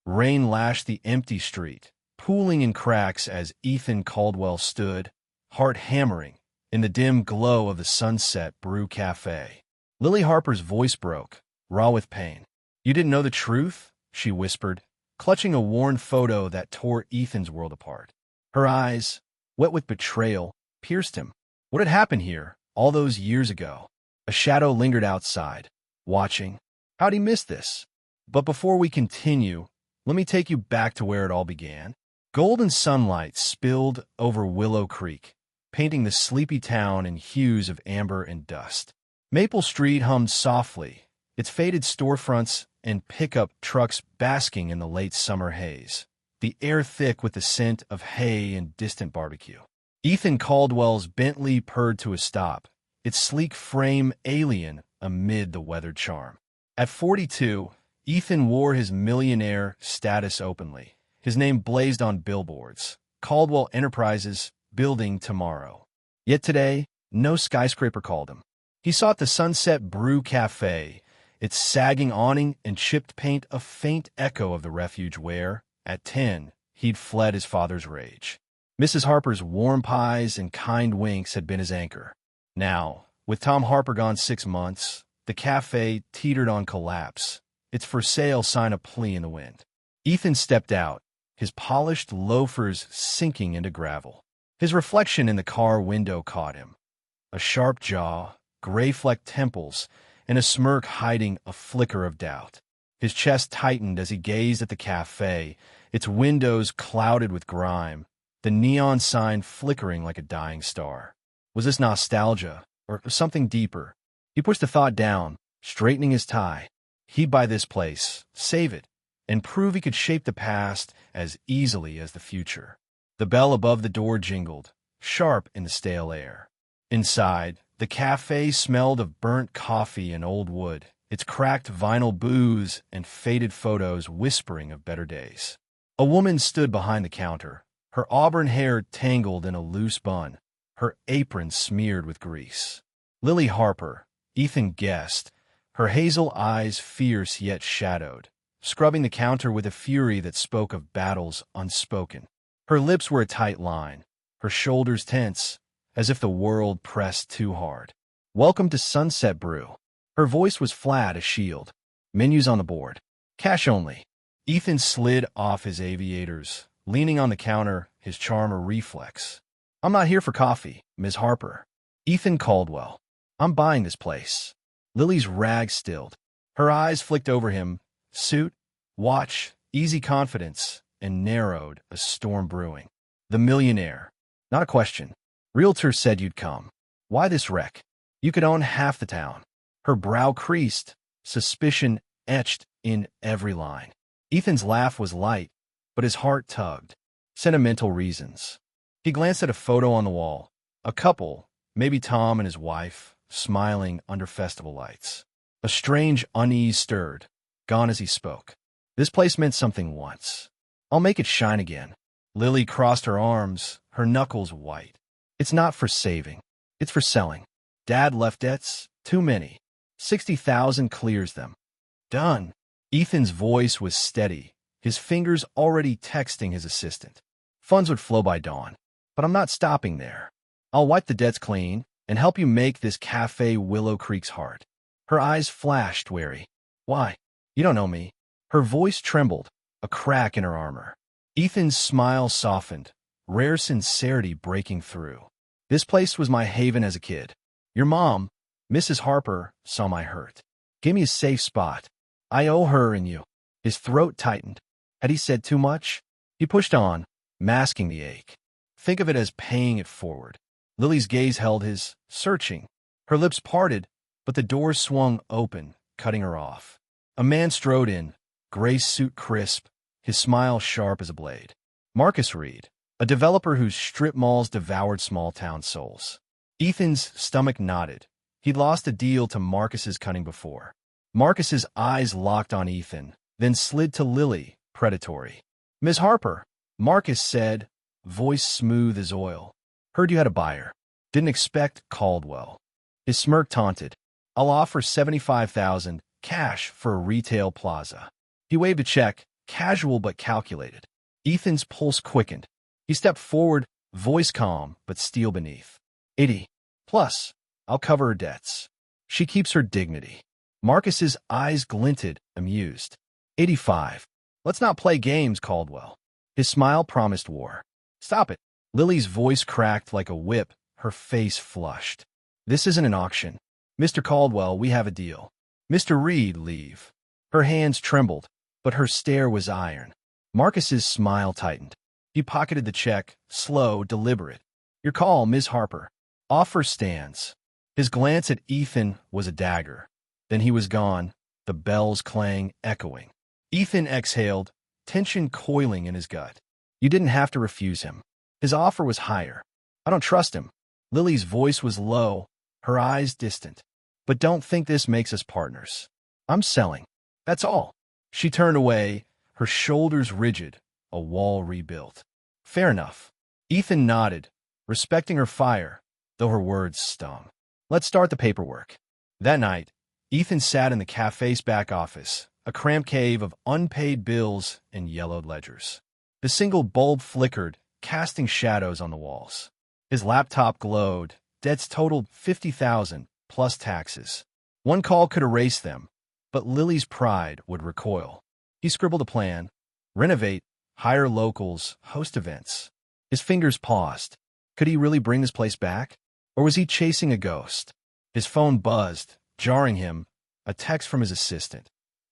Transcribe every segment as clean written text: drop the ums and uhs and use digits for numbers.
Rain lashed the empty street, pooling in cracks as Ethan Caldwell stood, heart hammering, in the dim glow of the Sunset Brew Cafe. Lily Harper's voice broke, raw with pain. "You didn't know the truth?" she whispered, clutching a worn photo that tore Ethan's world apart. Her eyes, wet with betrayal, pierced him. What had happened here, all those years ago? A shadow lingered outside, watching. How'd he miss this? But before we continue, let me take you back to where it all began. Golden sunlight spilled over Willow Creek, painting the sleepy town in hues of amber and dust. Maple Street hummed softly, its faded storefronts and pickup trucks basking in the late summer haze, the air thick with the scent of hay and distant barbecue. Ethan Caldwell's Bentley purred to a stop, its sleek frame alien amid the weathered charm. At 42, Ethan wore his millionaire status openly. His name blazed on billboards. Caldwell Enterprises, building tomorrow. Yet today, no skyscraper called him. He sought the Sunset Brew Cafe, its sagging awning and chipped paint a faint echo of the refuge where, at 10, he'd fled his father's rage. Mrs. Harper's warm pies and kind winks had been his anchor. Now, with Tom Harper gone 6 months, the cafe teetered on collapse, its for sale sign a plea in the wind. Ethan stepped out, his polished loafers sinking into gravel. His reflection in the car window caught him. A sharp jaw, gray-flecked temples, and a smirk hiding a flicker of doubt. His chest tightened as he gazed at the cafe, its windows clouded with grime, the neon sign flickering like a dying star. Was this nostalgia, or something deeper? He pushed the thought down, straightening his tie. He'd buy this place, save it, and prove he could shape the past as easily as the future. The bell above the door jingled, sharp in the stale air. Inside, the cafe smelled of burnt coffee and old wood, its cracked vinyl booths and faded photos whispering of better days. A woman stood behind the counter, her auburn hair tangled in a loose bun, her apron smeared with grease. Lily Harper, Ethan guessed, her hazel eyes fierce yet shadowed, scrubbing the counter with a fury that spoke of battles unspoken. Her lips were a tight line, her shoulders tense, as if the world pressed too hard. "Welcome to Sunset Brew." Her voice was flat as shield. Menus on the board. Cash only. Ethan slid off his aviators, leaning on the counter, his charm a reflex. "I'm not here for coffee, Ms. Harper." "Ethan Caldwell. I'm buying this place." Lily's rags stilled. Her eyes flicked over him, suit, watch, easy confidence, and narrowed, a storm brewing. "The Millionaire. Not a question. Realtor said you'd come. Why this wreck? You could own half the town." Her brow creased, suspicion etched in every line. Ethan's laugh was light, but his heart tugged. Sentimental reasons. He glanced at a photo on the wall. A couple, maybe Tom and his wife, smiling under festival lights. A strange unease stirred, gone as he spoke. This place meant something once. "I'll make it shine again." Lily crossed her arms, her knuckles white. "It's not for saving. It's for selling. Dad left debts, too many. 60,000 clears them." "Done." Ethan's voice was steady, his fingers already texting his assistant. "Funds would flow by dawn. But I'm not stopping there. I'll wipe the debts clean and help you make this cafe Willow Creek's heart." Her eyes flashed wary. "Why? You don't know me." Her voice trembled, a crack in her armor. Ethan's smile softened, rare sincerity breaking through. "This place was my haven as a kid. Your mom, Mrs. Harper, saw my hurt. Gave me a safe spot. I owe her and you." His throat tightened. Had he said too much? He pushed on, masking the ache. "Think of it as paying it forward." Lily's gaze held his, searching. Her lips parted, but the door swung open, cutting her off. A man strode in, gray suit crisp, his smile sharp as a blade. Marcus Reed, a developer whose strip malls devoured small-town souls. Ethan's stomach knotted. He'd lost a deal to Marcus's cunning before. Marcus's eyes locked on Ethan, then slid to Lily, predatory. "Ms. Harper," Marcus said, voice smooth as oil. "Heard you had a buyer. Didn't expect Caldwell." His smirk taunted. "I'll offer $75,000 cash for a retail plaza." He waved a check, casual but calculated. Ethan's pulse quickened. He stepped forward, voice calm but steel beneath. 80. Plus, I'll cover her debts. She keeps her dignity. Marcus's eyes glinted, amused. 85. Let's not play games, Caldwell. His smile promised war. Stop it. Lily's voice cracked like a whip, her face flushed. This isn't an auction. Mr. Caldwell, we have a deal. Mr. Reed, leave. Her hands trembled, but her stare was iron. Marcus's smile tightened. He pocketed the check, slow, deliberate. Your call, Ms. Harper. Offer stands. His glance at Ethan was a dagger. Then he was gone, the bells clang, echoing. Ethan exhaled, tension coiling in his gut. You didn't have to refuse him. His offer was higher. I don't trust him. Lily's voice was low, her eyes distant. But don't think this makes us partners. I'm selling. That's all. She turned away, her shoulders rigid, a wall rebuilt. Fair enough. Ethan nodded, respecting her fire, though her words stung. Let's start the paperwork. That night, Ethan sat in the cafe's back office, a cramped cave of unpaid bills and yellowed ledgers. The single bulb flickered, casting shadows on the walls. His laptop glowed. Debts totaled $50,000 plus taxes. One call could erase them, but Lily's pride would recoil. He scribbled a plan: renovate, hire locals, host events. His fingers paused. Could he really bring this place back? Or was he chasing a ghost? His phone buzzed, jarring him, a text from his assistant.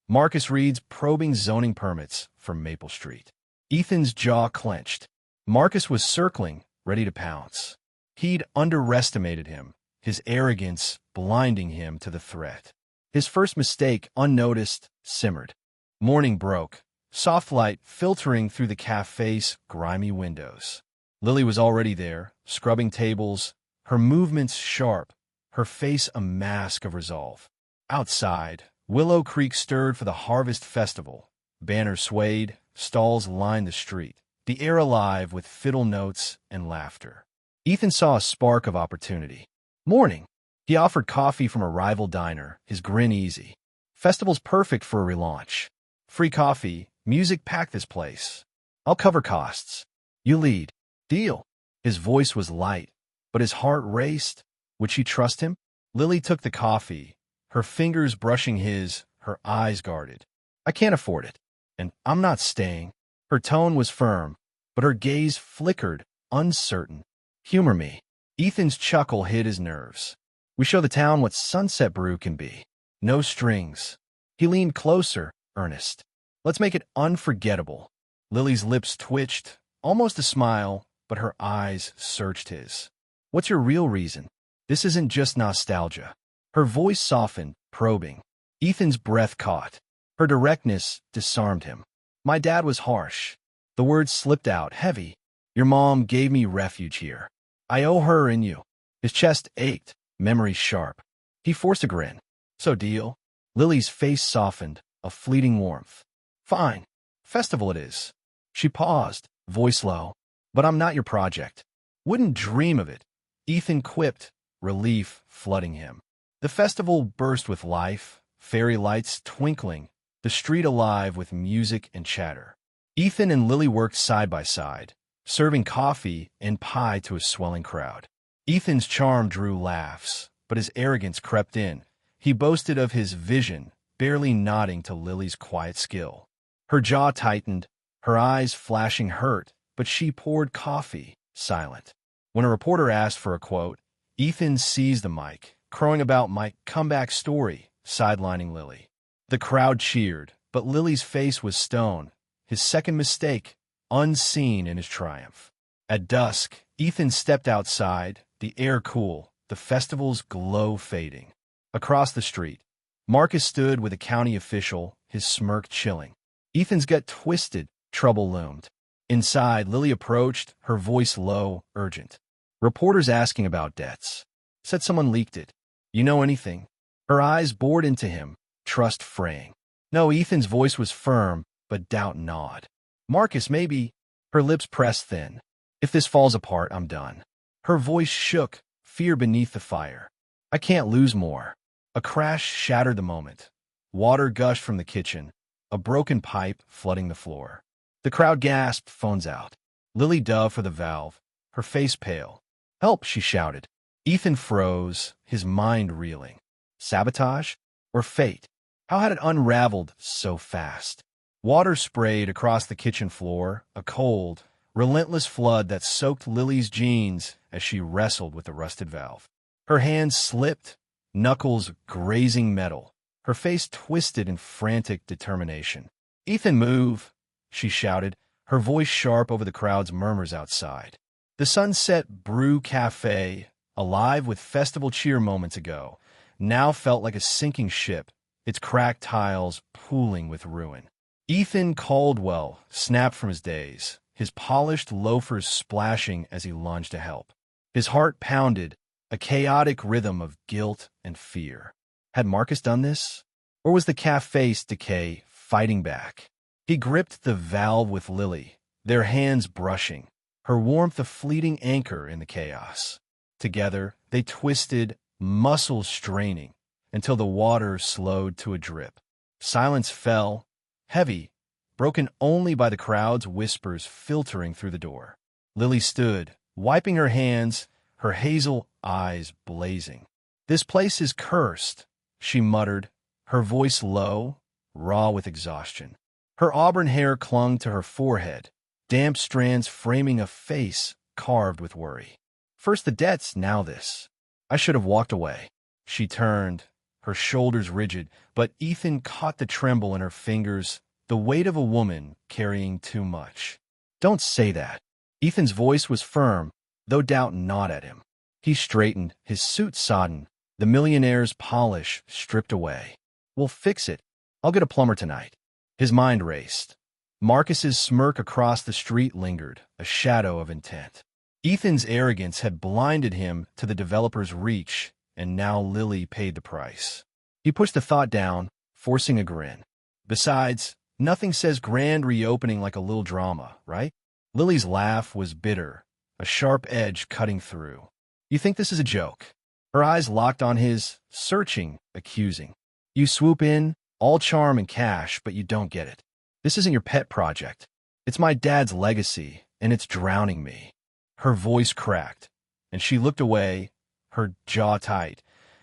Marcus Reed's probing zoning permits from Maple Street. Ethan's jaw clenched. Marcus was circling, ready to pounce. He'd underestimated him, his arrogance blinding him to the threat. His first mistake, unnoticed, simmered. Morning broke, soft light filtering through the cafe's grimy windows. Lily was already there, scrubbing tables, her movements sharp, her face a mask of resolve. Outside, Willow Creek stirred for the Harvest Festival. Banners swayed, stalls lined the street, the air alive with fiddle notes and laughter. Ethan saw a spark of opportunity. Morning. He offered coffee from a rival diner, his grin easy. Festival's perfect for a relaunch. Free coffee, music packed this place. I'll cover costs. You lead. Deal. His voice was light, but his heart raced. Would she trust him? Lily took the coffee, her fingers brushing his, her eyes guarded. I can't afford it, and I'm not staying. Her tone was firm, but her gaze flickered, uncertain. Humor me. Ethan's chuckle hid his nerves. We show the town what Sunset Brew can be. No strings. He leaned closer, earnest. Let's make it unforgettable. Lily's lips twitched, almost a smile, but her eyes searched his. What's your real reason? This isn't just nostalgia. Her voice softened, probing. Ethan's breath caught. Her directness disarmed him. My dad was harsh. The words slipped out, heavy. Your mom gave me refuge here. I owe her and you. His chest ached, memory sharp. He forced a grin. So deal? Lily's face softened, a fleeting warmth. Fine. Festival it is. She paused, voice low. But I'm not your project. Wouldn't dream of it. Ethan quipped, relief flooding him. The festival burst with life, fairy lights twinkling, the street alive with music and chatter. Ethan and Lily worked side by side, serving coffee and pie to a swelling crowd. Ethan's charm drew laughs, but his arrogance crept in. He boasted of his vision, barely nodding to Lily's quiet skill. Her jaw tightened, her eyes flashing hurt, but she poured coffee, silent. When a reporter asked for a quote, Ethan seized the mic, crowing about my comeback story, sidelining Lily. The crowd cheered, but Lily's face was stone, his second mistake, unseen in his triumph. At dusk, Ethan stepped outside, the air cool, the festival's glow fading. Across the street, Marcus stood with a county official, his smirk chilling. Ethan's gut twisted, trouble loomed. Inside, Lily approached, her voice low, urgent. Reporters asking about debts. Said someone leaked it. You know anything? Her eyes bored into him, trust fraying. No, Ethan's voice was firm, but doubt gnawed. Marcus, maybe. Her lips pressed thin. If this falls apart, I'm done. Her voice shook, fear beneath the fire. I can't lose more. A crash shattered the moment. Water gushed from the kitchen. a broken pipe flooding the floor. The crowd gasped, phones out. Lily dove for the valve, her face pale. "Help!" she shouted. Ethan froze, his mind reeling. Sabotage? Or fate? How had it unraveled so fast? Water sprayed across the kitchen floor, a cold, relentless flood that soaked Lily's jeans as she wrestled with the rusted valve. Her hands slipped, knuckles grazing metal, her face twisted in frantic determination. "Ethan, move!" she shouted, her voice sharp over the crowd's murmurs outside. The Sunset Brew Café, alive with festival cheer moments ago, now felt like a sinking ship, its cracked tiles pooling with ruin. Ethan Caldwell snapped from his daze, his polished loafers splashing as he lunged to help. His heart pounded, a chaotic rhythm of guilt and fear. Had Marcus done this? Or was the cafe's decay fighting back? He gripped the valve with Lily, their hands brushing, her warmth a fleeting anchor in the chaos. Together, they twisted, muscles straining, until the water slowed to a drip. Silence fell, heavy, broken only by the crowd's whispers filtering through the door. Lily stood, wiping her hands, her hazel eyes blazing. "This place is cursed," she muttered, her voice low, raw with exhaustion. Her auburn hair clung to her forehead, damp strands framing a face carved with worry. "First the debts, now this. I should have walked away." She turned, her shoulders rigid, but Ethan caught the tremble in her fingers, the weight of a woman carrying too much. "Don't say that." Ethan's voice was firm, though doubt gnawed at him. He straightened, his suit sodden, the millionaire's polish stripped away. "We'll fix it. I'll get a plumber tonight." His mind raced. Marcus's smirk across the street lingered, a shadow of intent. Ethan's arrogance had blinded him to the developer's reach, and now Lily paid the price. He pushed the thought down, forcing a grin. Besides, nothing says grand reopening like a little drama, right? Lily's laugh was bitter, a sharp edge cutting through. "You think this is a joke?" Her eyes locked on his, searching, accusing. "You swoop in, all charm and cash, but you don't get it. This isn't your pet project. It's my dad's legacy, and it's drowning me." Her voice cracked, and she looked away, her jaw tight,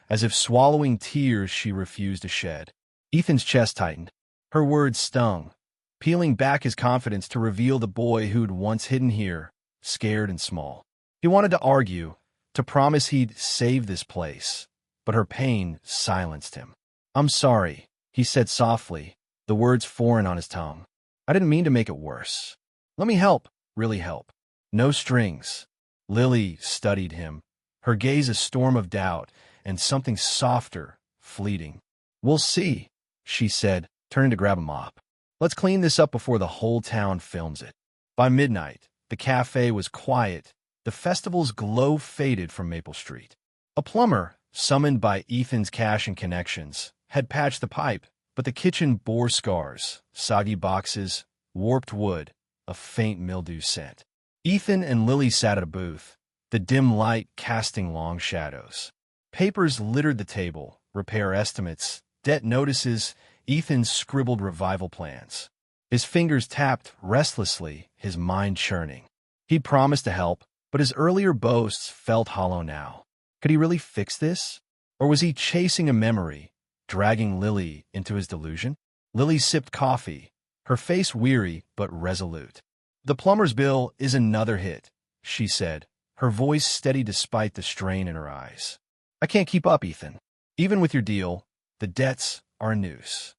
as if swallowing tears she refused to shed. Ethan's chest tightened. Her words stung, peeling back his confidence to reveal the boy who'd once hidden here, scared and small. He wanted to argue, to promise he'd save this place, but her pain silenced him. "I'm sorry," he said softly, the words foreign on his tongue. "I didn't mean to make it worse. Let me help, really help. No strings." Lily studied him, her gaze a storm of doubt and something softer, fleeting. "We'll see," she said, turning to grab a mop. "Let's clean this up before the whole town films it." By midnight, the cafe was quiet, the festival's glow faded from Maple Street. A plumber, summoned by Ethan's cash and connections, had patched the pipe, but the kitchen bore scars, soggy boxes, warped wood, a faint mildew scent. Ethan and Lily sat at a booth, the dim light casting long shadows. Papers littered the table, repair estimates, debt notices, Ethan's scribbled revival plans. His fingers tapped restlessly, his mind churning. He'd promised to help, but his earlier boasts felt hollow now. Could he really fix this? Or was he chasing a memory, dragging Lily into his delusion? Lily sipped coffee, her face weary but resolute. "The plumber's bill is another hit," she said, her voice steady despite the strain in her eyes. "I can't keep up, Ethan. Even with your deal, the debts are a noose."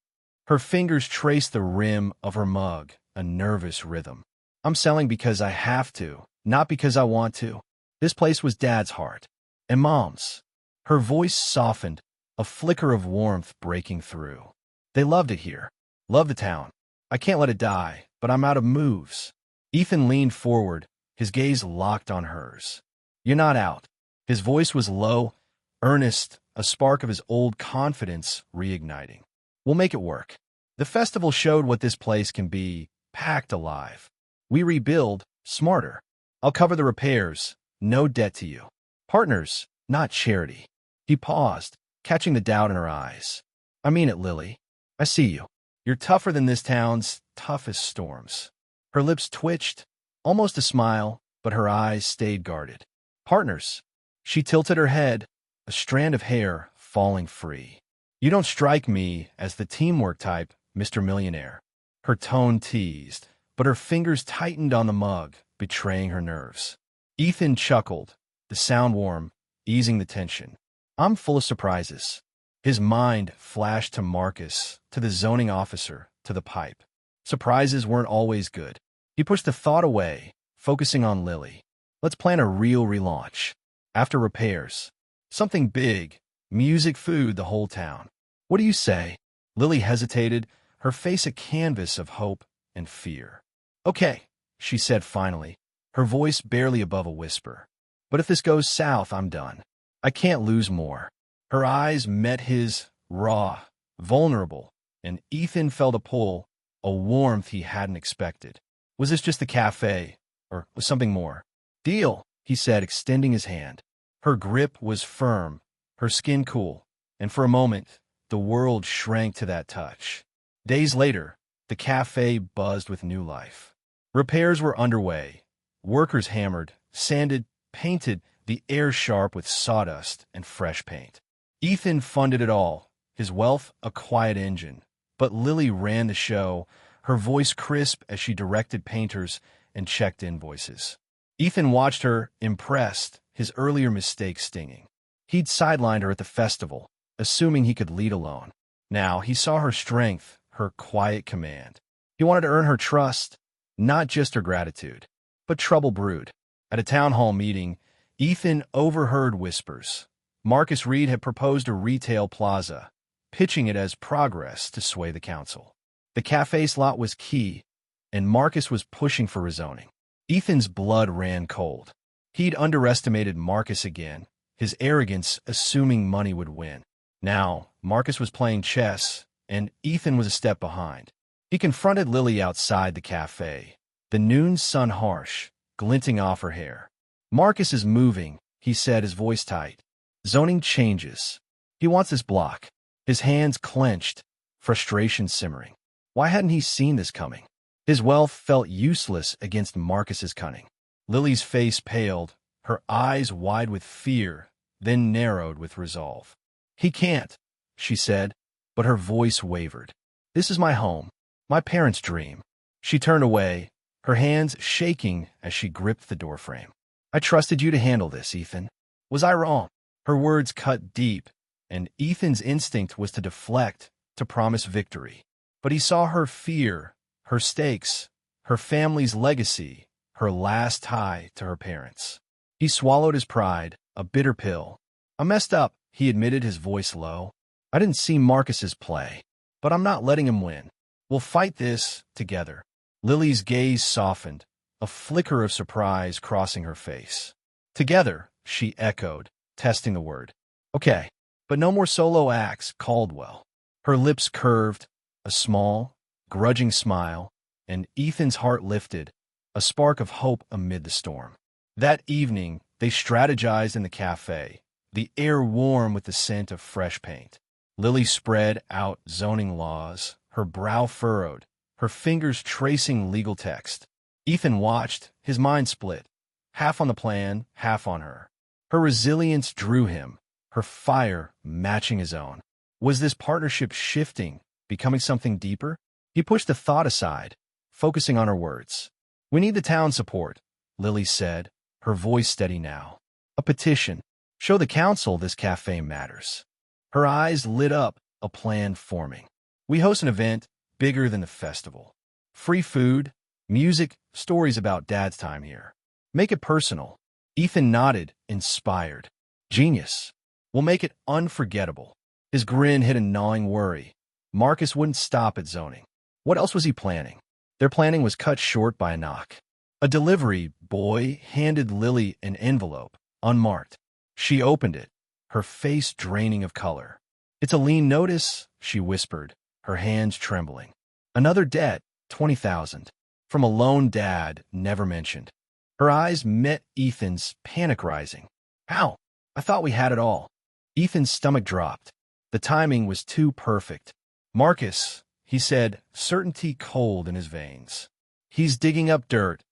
Her fingers traced the rim of her mug, a nervous rhythm. "I'm selling because I have to, not because I want to. This place was Dad's heart. And Mom's." Her voice softened, a flicker of warmth breaking through. "They loved it here. Love the town. I can't let it die, but I'm out of moves." Ethan leaned forward, his gaze locked on hers. "You're not out." His voice was low, earnest, a spark of his old confidence reigniting. "We'll make it work." The festival showed what this place can be, packed alive. We rebuild, smarter. I'll cover the repairs, no debt to you. Partners, not charity. He paused, catching the doubt in her eyes. "I mean it, Lily. I see you. You're tougher than this town's toughest storms. Her lips twitched, almost a smile, but her eyes stayed guarded. Partners. She tilted her head, a strand of hair falling free. You don't strike me as the teamwork type, Mr. Millionaire. Her tone teased, but her fingers tightened on the mug, betraying her nerves. Ethan chuckled, the sound warm, easing the tension. I'm full of surprises. His mind flashed to Marcus, to the zoning officer, to the pipe. Surprises weren't always good. He pushed the thought away, focusing on Lily. Let's plan a real relaunch. After repairs. Something big. Music, food, the whole town. What do you say? Lily hesitated, her face a canvas of hope and fear. Okay, she said finally, her voice barely above a whisper. But if this goes south, I'm done. I can't lose more. Her eyes met his, raw, vulnerable, and Ethan felt a pull, a warmth he hadn't expected. Was this just the cafe, or was something more? Deal, he said, extending his hand. Her grip was firm, her skin cool, and for a moment, the world shrank to that touch. Days later, the cafe buzzed with new life. Repairs were underway. Workers hammered, sanded, painted, the air sharp with sawdust and fresh paint. Ethan funded it all, his wealth a quiet engine. But Lily ran the show, her voice crisp as she directed painters and checked invoices. Ethan watched her, impressed, his earlier mistake stinging. He'd sidelined her at the festival, assuming he could lead alone. Now he saw her strength, her quiet command. He wanted to earn her trust, not just her gratitude. But trouble brewed. At a town hall meeting, Ethan overheard whispers. Marcus Reed had proposed a retail plaza, pitching it as progress to sway the council. The cafe slot was key, and Marcus was pushing for rezoning. Ethan's blood ran cold. He'd underestimated Marcus again, his arrogance assuming money would win. Now, Marcus was playing chess, and Ethan was a step behind. He confronted Lily outside the cafe, the noon sun harsh, glinting off her hair. Marcus is moving, he said, his voice tight. Zoning changes. He wants this block. His hands clenched, frustration simmering. Why hadn't he seen this coming? His wealth felt useless against Marcus's cunning. Lily's face paled, her eyes wide with fear, then narrowed with resolve. He can't, she said, but her voice wavered. This is my home, my parents' dream. She turned away, her hands shaking as she gripped the doorframe. I trusted you to handle this, Ethan. Was I wrong? Her words cut deep, and Ethan's instinct was to deflect, to promise victory. But he saw her fear, her stakes, her family's legacy, her last tie to her parents. He swallowed his pride, a bitter pill. I messed up, he admitted, his voice low. I didn't see Marcus's play, but I'm not letting him win. We'll fight this together. Lily's gaze softened, a flicker of surprise crossing her face. Together, she echoed, testing the word. Okay, but no more solo acts, Caldwell. Her lips curved, a small, grudging smile, and Ethan's heart lifted, a spark of hope amid the storm. That evening, they strategized in the cafe, the air warm with the scent of fresh paint. Lily spread out zoning laws, her brow furrowed, her fingers tracing legal text. Ethan watched, his mind split, half on the plan, half on her. Her resilience drew him, her fire matching his own. Was this partnership shifting, becoming something deeper? He pushed the thought aside, focusing on her words. We need the town support, Lily said, her voice steady now. A petition. Show the council this cafe matters. Her eyes lit up, a plan forming. We host an event bigger than the festival. Free food, music, stories about Dad's time here. Make it personal. Ethan nodded, inspired. Genius. We'll make it unforgettable. His grin hid a gnawing worry. Marcus wouldn't stop at zoning. What else was he planning? Their planning was cut short by a knock. A delivery boy handed Lily an envelope, unmarked. She opened it, her face draining of color. It's a lien notice, she whispered, her hands trembling. Another debt, $20,000. From a lone dad never mentioned. Her eyes met Ethan's, panic rising. How? I thought we had it all. Ethan's stomach dropped. The timing was too perfect. Marcus, he said, certainty cold in his veins. He's digging up dirt,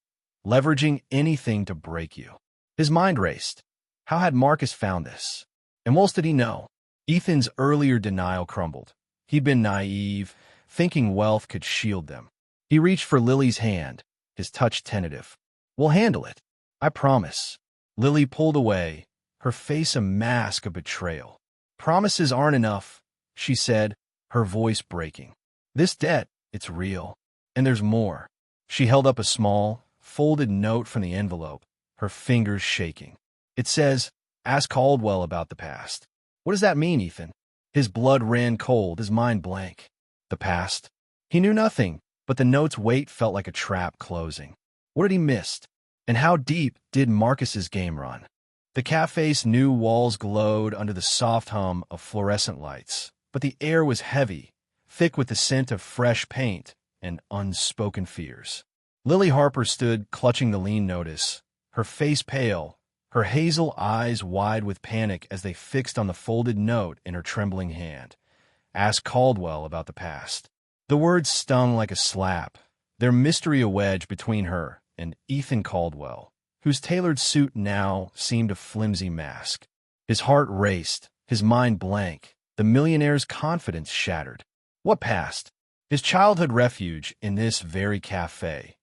leveraging anything to break you. His mind raced. How had Marcus found this? And what else did he know? Ethan's earlier denial crumbled. He'd been naive, thinking wealth could shield them. He reached for Lily's hand, his touch tentative. We'll handle it. I promise. Lily pulled away, her face a mask of betrayal. Promises aren't enough, she said, her voice breaking. This debt, it's real. And there's more. She held up a small, folded note from the envelope, her fingers shaking. It says, ask Caldwell about the past. What does that mean, Ethan? His blood ran cold, his mind blank. The past? He knew nothing, but the note's weight felt like a trap closing. What had he missed? And how deep did Marcus's game run? The cafe's new walls glowed under the soft hum of fluorescent lights, but the air was heavy, thick with the scent of fresh paint and unspoken fears. Lily Harper stood clutching the lean notice, her face pale, her hazel eyes wide with panic as they fixed on the folded note in her trembling hand. Ask Caldwell about the past. The words stung like a slap, their mystery a wedge between her and Ethan Caldwell, whose tailored suit now seemed a flimsy mask. His heart raced, his mind blank, the millionaire's confidence shattered. What past? His childhood refuge in this very cafe.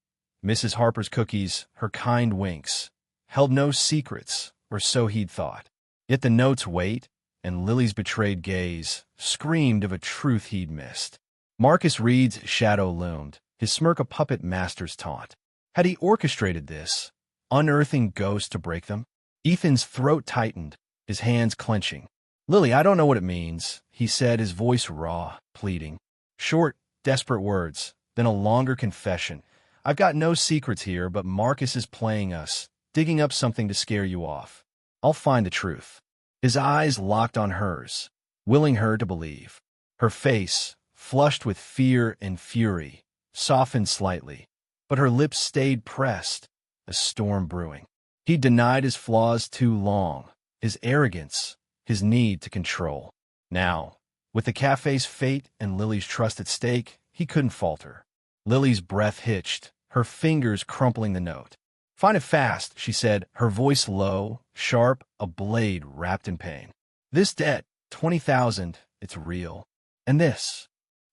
Mrs. Harper's cookies, her kind winks, held no secrets, or so he'd thought. Yet the note's weight and Lily's betrayed gaze screamed of a truth he'd missed. Marcus Reed's shadow loomed, his smirk a puppet master's taunt. Had he orchestrated this, unearthing ghosts to break them? Ethan's throat tightened, his hands clenching. Lily, I don't know what it means, he said, his voice raw, pleading. Short, desperate words, then a longer confession. I've got no secrets here, but Marcus is playing us, digging up something to scare you off. I'll find the truth. His eyes locked on hers, willing her to believe. Her face, flushed with fear and fury, softened slightly, but her lips stayed pressed, a storm brewing. He denied his flaws too long, his arrogance, his need to control. Now, with the cafe's fate and Lily's trust at stake, he couldn't falter. Lily's breath hitched, her fingers crumpling the note. Find it fast, she said, her voice low, sharp, a blade wrapped in pain. This debt, 20,000, it's real. And this.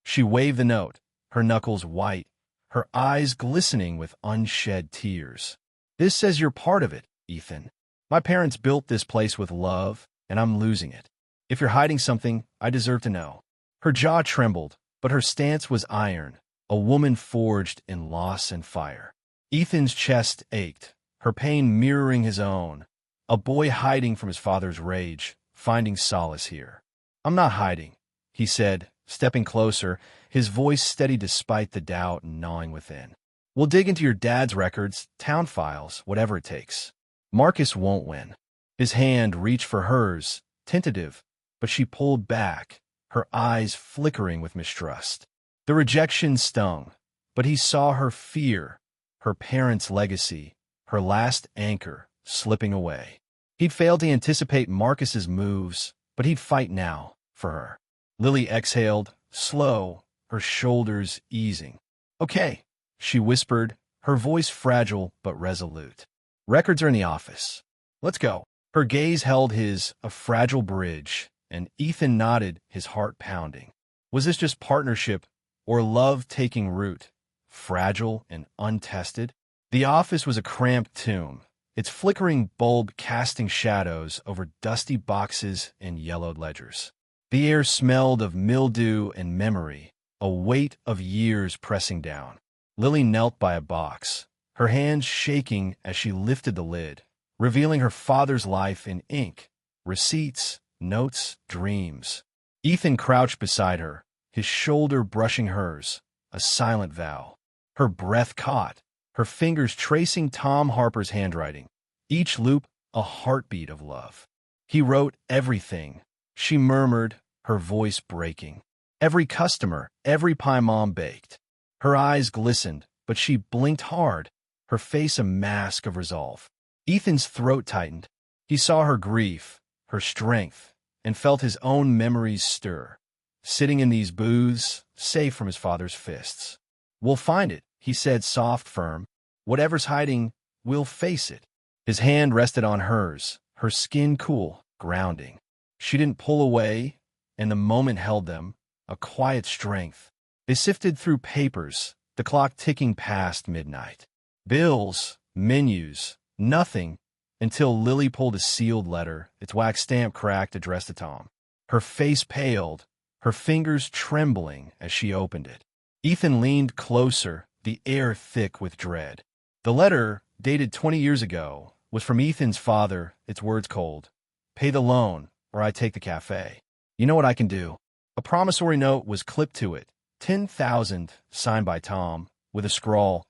She waved the note, her knuckles white, her eyes glistening with unshed tears. This says you're part of it, Ethan. My parents built this place with love, and I'm losing it. If you're hiding something, I deserve to know. Her jaw trembled, but her stance was iron, a woman forged in loss and fire. Ethan's chest ached, her pain mirroring his own, a boy hiding from his father's rage, finding solace here. I'm not hiding, he said, stepping closer, his voice steady despite the doubt gnawing within. We'll dig into your dad's records, town files, whatever it takes. Marcus won't win. His hand reached for hers, tentative, but she pulled back, her eyes flickering with mistrust. The rejection stung, but he saw her fear, her parents' legacy, her last anchor, slipping away. He'd failed to anticipate Marcus's moves, but he'd fight now, for her. Lily exhaled, slow, her shoulders easing. Okay, she whispered, her voice fragile but resolute. Records are in the office. Let's go. Her gaze held his, a fragile bridge, and Ethan nodded, his heart pounding. Was this just partnership or love taking root, fragile and untested? The office was a cramped tomb, its flickering bulb casting shadows over dusty boxes and yellowed ledgers. The air smelled of mildew and memory, a weight of years pressing down. Lily knelt by a box, her hands shaking as she lifted the lid, revealing her father's life in ink, receipts, notes, dreams. Ethan crouched beside her, his shoulder brushing hers, a silent vow. Her breath caught, her fingers tracing Tom Harper's handwriting, each loop a heartbeat of love. He wrote everything, she murmured, her voice breaking. Every customer, every pie Mom baked. Her eyes glistened, but she blinked hard, her face a mask of resolve. Ethan's throat tightened. He saw her grief, her strength, and felt his own memories stir. sitting in these booths, safe from his father's fists. We'll find it, he said, soft, firm. Whatever's hiding, we'll face it. His hand rested on hers, her skin cool, grounding. She didn't pull away, and the moment held them, a quiet strength. They sifted through papers, the clock ticking past midnight. Bills, menus, nothing, until Lily pulled a sealed letter, its wax stamp cracked, addressed to Tom. Her face paled, her fingers trembling as she opened it. Ethan leaned closer, the air thick with dread. The letter, dated 20 years ago, was from Ethan's father, its words cold. Pay the loan, or I take the cafe. You know what I can do. A promissory note was clipped to it, 10,000, signed by Tom, with a scrawl,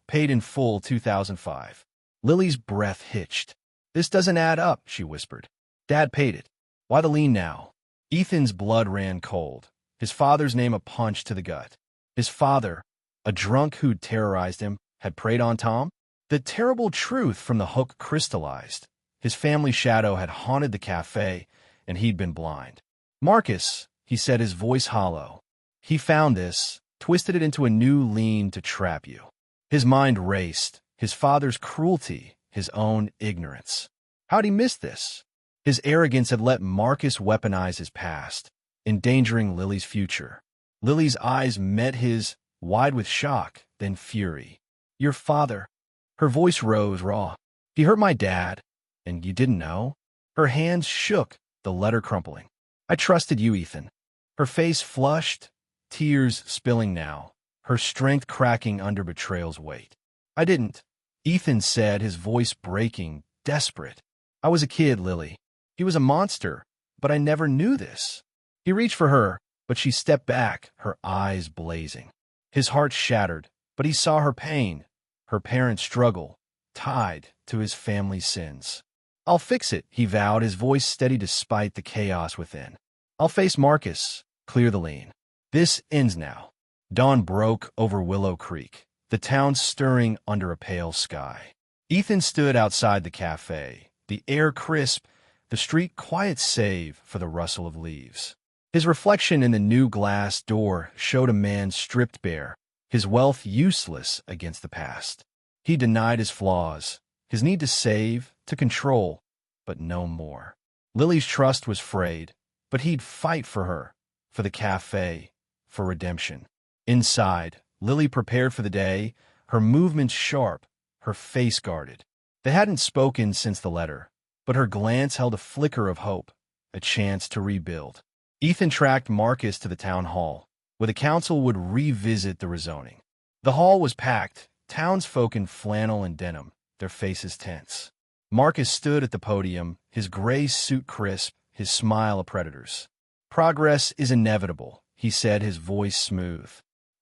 paid in full 2005. Lily's breath hitched. This doesn't add up, she whispered. Dad paid it. Why the lien now? Ethan's blood ran cold, his father's name a punch to the gut. His father, a drunk who'd terrorized him, had preyed on Tom? The terrible truth from the hook crystallized. His family shadow had haunted the cafe, and he'd been blind. Marcus, he said, his voice hollow. He found this, twisted it into a new lien to trap you. His mind raced, his father's cruelty, his own ignorance. How'd he miss this? His arrogance had let Marcus weaponize his past, endangering Lily's future. Lily's eyes met his, wide with shock, then fury. Your father. Her voice rose raw. He hurt my dad, and you didn't know? Her hands shook, the letter crumpling. I trusted you, Ethan. Her face flushed, tears spilling now, her strength cracking under betrayal's weight. I didn't, Ethan said, his voice breaking, desperate. I was a kid, Lily. He was a monster, but I never knew this. He reached for her, but she stepped back, her eyes blazing. His heart shattered, but he saw her pain, her parents' struggle, tied to his family's sins. I'll fix it, he vowed, his voice steady despite the chaos within. I'll face Marcus, clear the lien. This ends now. Dawn broke over Willow Creek, the town stirring under a pale sky. Ethan stood outside the cafe, the air crisp, the street quiet save for the rustle of leaves. His reflection in the new glass door showed a man stripped bare, his wealth useless against the past. He denied his flaws, his need to save, to control, but no more. Lily's trust was frayed, but he'd fight for her, for the cafe, for redemption. Inside, Lily prepared for the day, her movements sharp, her face guarded. They hadn't spoken since the letter, but her glance held a flicker of hope, a chance to rebuild. Ethan tracked Marcus to the town hall, where the council would revisit the rezoning. The hall was packed, townsfolk in flannel and denim, their faces tense. Marcus stood at the podium, his gray suit crisp, his smile a predator's. Progress is inevitable, he said, his voice smooth.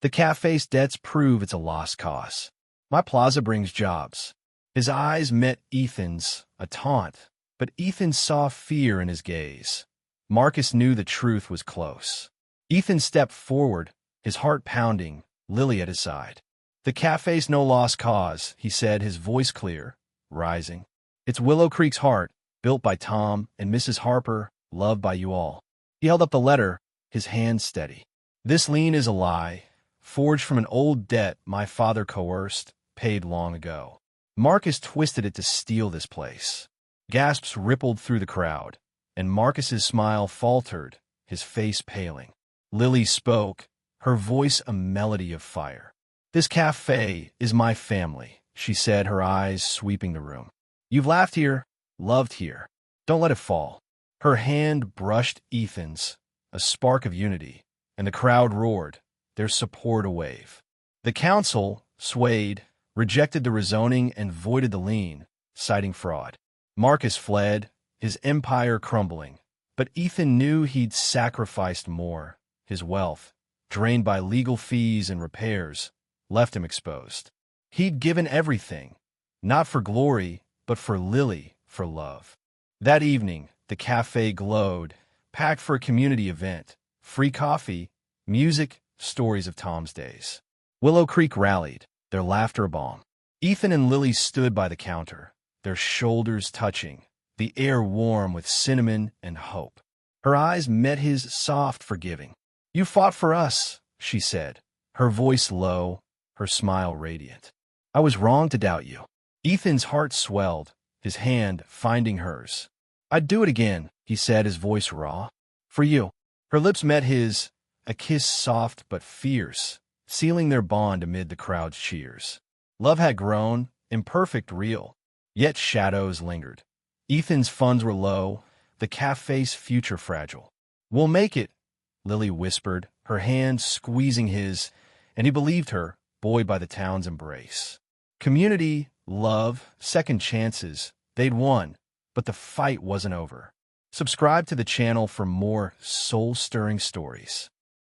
The cafe's debts prove it's a lost cause. My plaza brings jobs. His eyes met Ethan's, a taunt, but Ethan saw fear in his gaze. Marcus knew the truth was close. Ethan stepped forward, his heart pounding, Lily at his side. The cafe's no lost cause, he said, his voice clear, rising. It's Willow Creek's heart, built by Tom and Mrs. Harper, loved by you all. He held up the letter, his hand steady. This lien is a lie, forged from an old debt my father coerced, paid long ago. Marcus twisted it to steal this place. Gasps rippled through the crowd, and Marcus's smile faltered, his face paling. Lily spoke, her voice a melody of fire. This cafe is my family, she said, her eyes sweeping the room. You've laughed here, loved here. Don't let it fall. Her hand brushed Ethan's, a spark of unity, and the crowd roared, their support a wave. The council, swayed, rejected the rezoning and voided the lien, citing fraud. Marcus fled, his empire crumbling, but Ethan knew he'd sacrificed more. His wealth, drained by legal fees and repairs, left him exposed. He'd given everything, not for glory, but for Lily, for love. That evening, the cafe glowed, packed for a community event, free coffee, music, stories of Tom's days. Willow Creek rallied, their laughter a balm. Ethan and Lily stood by the counter, their shoulders touching, the air warm with cinnamon and hope. Her eyes met his, soft, forgiving. You fought for us, she said, her voice low, her smile radiant. I was wrong to doubt you. Ethan's heart swelled, his hand finding hers. I'd do it again, he said, his voice raw. For you. Her lips met his, a kiss soft but fierce, sealing their bond amid the crowd's cheers. Love had grown, imperfect, real, yet shadows lingered. Ethan's funds were low, the cafe's future fragile. We'll make it, Lily whispered, her hand squeezing his, and he believed her, buoyed by the town's embrace. Community, love, second chances, they'd won, but the fight wasn't over. Subscribe to the channel for more soul-stirring stories.